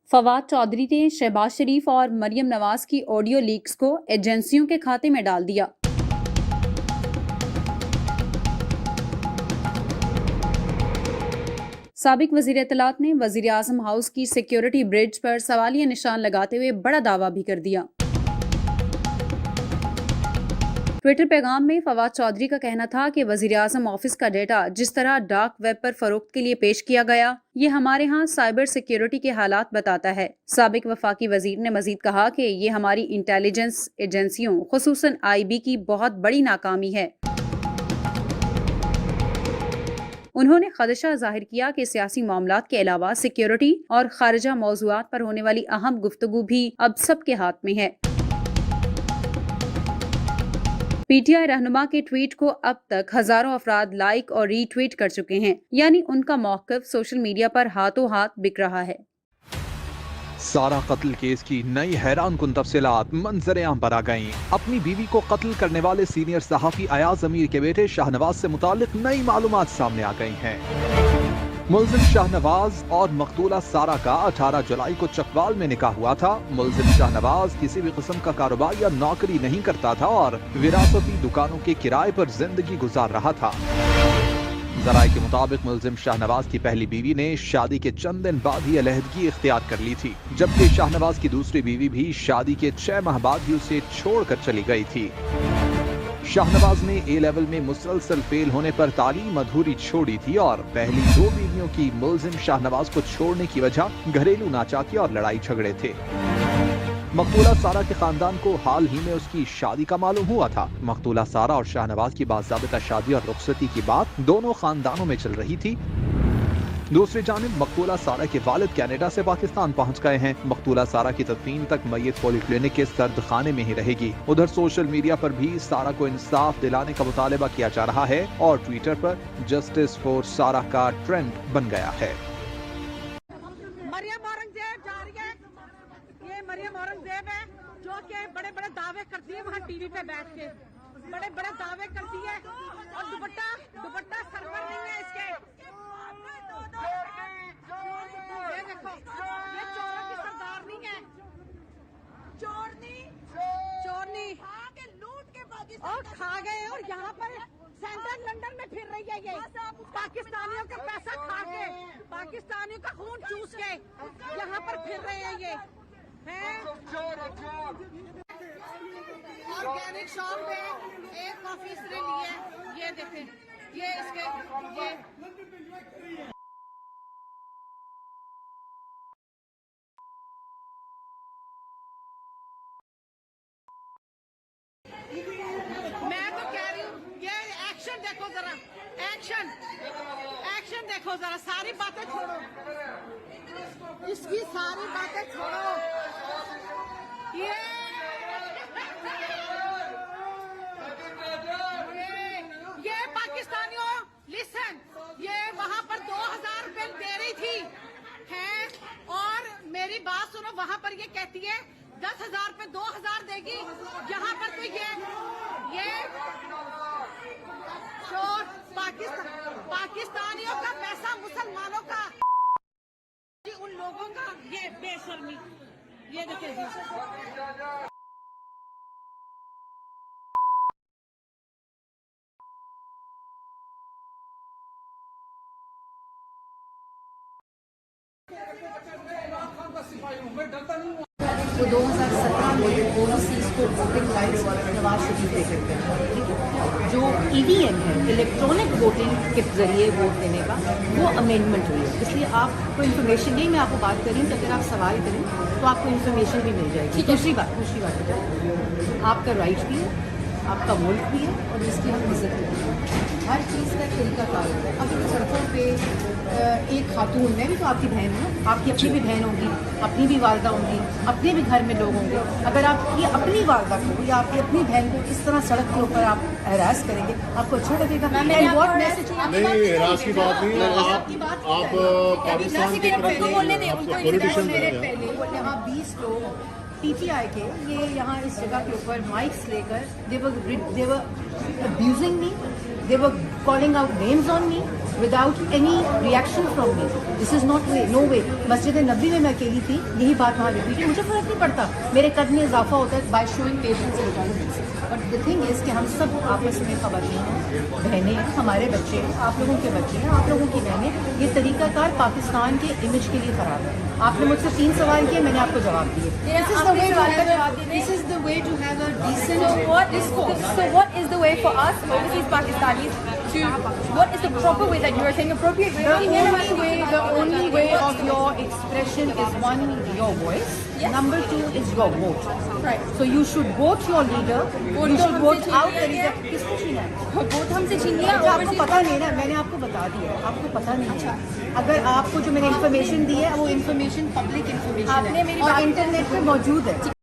फवाद चौधरी ने शहबाज शरीफ और मरियम नवाज की ऑडियो लीक्स को एजेंसियों के खाते में डाल दिया। साबिक वजीर इत्तलात ने वजीर आजम हाउस की सिक्योरिटी ब्रिज पर सवालिया निशान लगाते हुए बड़ा दावा भी कर दिया। ट्विटर पैगाम में फवाद चौधरी का कहना था कि वजीर आजम ऑफिस का डेटा जिस तरह डार्क वेब पर फरोख्त के लिए पेश किया गया, ये हमारे यहाँ साइबर सिक्योरिटी के हालात बताता है। साबिक वफाकी वजीर ने मजीद कहा कि ये हमारी इंटेलिजेंस एजेंसियों खुसूसन IB की बहुत बड़ी नाकामी है। उन्होंने खदशा जाहिर किया कि सियासी मामलात के अलावा सिक्योरिटी और खारजा मौज़ूआत पर होने वाली अहम गुफ्तगू भी अब सबके हाथ में है। PTI रहनुमा के ट्वीट को अब तक हजारों अफराद लाइक और रीट्वीट कर चुके हैं, यानी उनका मौक़िफ़ सोशल मीडिया पर हाथों हाथ बिक रहा है। सारा कत्ल केस की नई हैरान कुन तफसीलात मंजर आम पर आ गईं। अपनी बीवी को कत्ल करने वाले सीनियर सहाफी अयाज अमीर के बेटे शाहनवाज से मुतालिक नई मालूमात सामने आ गई हैं। मुल्जिम शाहनवाज और मकतूला सारा का 18 जुलाई को चकवाल में निकाह हुआ था। मुल्जिम शाहनवाज किसी भी किस्म का कारोबार या नौकरी नहीं करता था और विरासती दुकानों के किराए पर जिंदगी गुजार रहा था। ज़राए के मुताबिक मुल्जिम शाहनवाज की पहली बीवी ने शादी के चंद दिन बाद ही अलहदगी इख्तियार कर ली थी, जबकि शाहनवाज की दूसरी बीवी भी शादी के 6 माह बाद ही उसे छोड़कर चली गई थी। शाहनवाज ने A लेवल में मुसलसल फेल होने पर तालीम अधूरी छोड़ी थी और पहली 2 बीवियों की मुल्जिम शाहनवाज को छोड़ने की वजह घरेलू नाचाकी और लड़ाई झगड़े थे। मकतूला सारा के खानदान को हाल ही में उसकी शादी का मालूम हुआ था। मकतूला सारा और शाहनवाज की बाज़ाबिता शादी और रुखसती की बात दोनों खानदानों में चल रही थी। दूसरी जानिब मकतूला सारा के वालिद कनाडा से पाकिस्तान पहुंच गए हैं। मकतूला सारा की तदफीन तक मय्यत पॉलीक्लिनिक के सर्द खाने में ही रहेगी। उधर सोशल मीडिया पर भी सारा को इंसाफ दिलाने का मुतालबा किया जा रहा है और ट्विटर पर जस्टिस फॉर सारा का ट्रेंड बन गया है। मरियम औरंगजेब है जो कि बड़े बड़े दावे करती है, वहाँ टीवी पे बैठ के बड़े बड़े दावे करती है और दुपट्टा सर पर नहीं है इसके। ये देखो, ये चोरों की सरदारनी है, चोरनी लूट के और खा गए। और यहाँ पर सेंट्रल लंदन में फिर रही है ये पाकिस्तानियों का पैसा खा के, पाकिस्तानियों का खून चूस के यहाँ पर फिर रहे हैं ये। ऑर्गेनिक शॉप में एक कॉफी इसने ली है, ये देखें, ये इसके ये मैं तो कह रही हूँ, ये एक्शन देखो जरा, एक्शन देखो जरा, सारी बातें छोड़ो, इसकी सारी बातें छोड़ो। ये पाकिस्तानियों लिसन, ये वहाँ पर 2000 रुपए दे रही थी है और मेरी बात सुनो, वहाँ पर ये कहती है 10,000 पे 2000 देगी। यहाँ पर तो ये पाकिस्तानियों का पैसा, मुसलमानों का, उन लोगों का ये बेशर्मी, ये देखिए जी। वो 2017 में ओवरसीज को वोटिंग राइट्स नवाज शरीफ दे सकते हैं। जो EVM है, इलेक्ट्रॉनिक वोटिंग के जरिए वोट देने का, वो अमेंडमेंट हुई है। इसलिए आपको इन्फॉर्मेशन, यही मैं आपको बात कर रही हूँ कि अगर आप सवाल करें तो आपको इन्फॉर्मेशन भी मिल जाएगी। दूसरी बात आपका राइट भी है, आपका मुल्क भी है और जिसकी हम इज्जत करते हैं। हर चीज़ का तरीकाकार है। अब सड़कों पे एक खातून, मैं भी तो आपकी बहन हूँ, आपकी अपनी भी बहन होगी, अपनी भी वालदा होंगी, अपने भी घर में लोग होंगे। अगर आपकी अपनी वालदा को या आपकी अपनी बहन को इस तरह सड़क के ऊपर आप हैरास करेंगे, आपको अच्छा लगेगा? नहीं, हैरास की बात नहीं है। आप पाकिस्तान के पॉलिटिशियन पहले यहाँ 20 लोग PTI के ये यहाँ इस जगह के ऊपर माइक्स लेकर they were abusing me, They were calling out names on me without any reaction from me. This is not way, no way. मस्जिद नबी में मैं अकेली थी, यही बात वहाँ रिपीट है, मुझे फर्क नहीं पड़ता, मेरे कद में इजाफा होता है by showing patience and but the thing is कि हम सब आपस में खवातीन हैं, बहनें हैं, हमारे बच्चे हैं, आप लोगों के बच्चे हैं, आप लोगों की बहनें। ये तरीकाकार पाकिस्तान के इमेज के लिए खराब है। आपने मुझसे 3 सवाल किए, मैंने आपको जवाब दिए। This is the way to have a decent discourse. So what is the way for us, overseas Pakistanis, what is the proper way that you are saying appropriate way? The only way of your expression is one, your voice. Yes. Number 2 is your vote. Right. So you should vote your leader. You should vote out the leader. किसको छीना है? Vote हमसे छीन लिया। अच्छा, आपको पता नहीं ना, मैंने आपको बता दिया, आपको पता नहीं है। अगर आपको जो मैंने इन्फॉर्मेशन दी है वो इन्फॉर्मेशन पब्लिक इन्फॉर्मेशन है और इंटरनेट पे मौजूद है।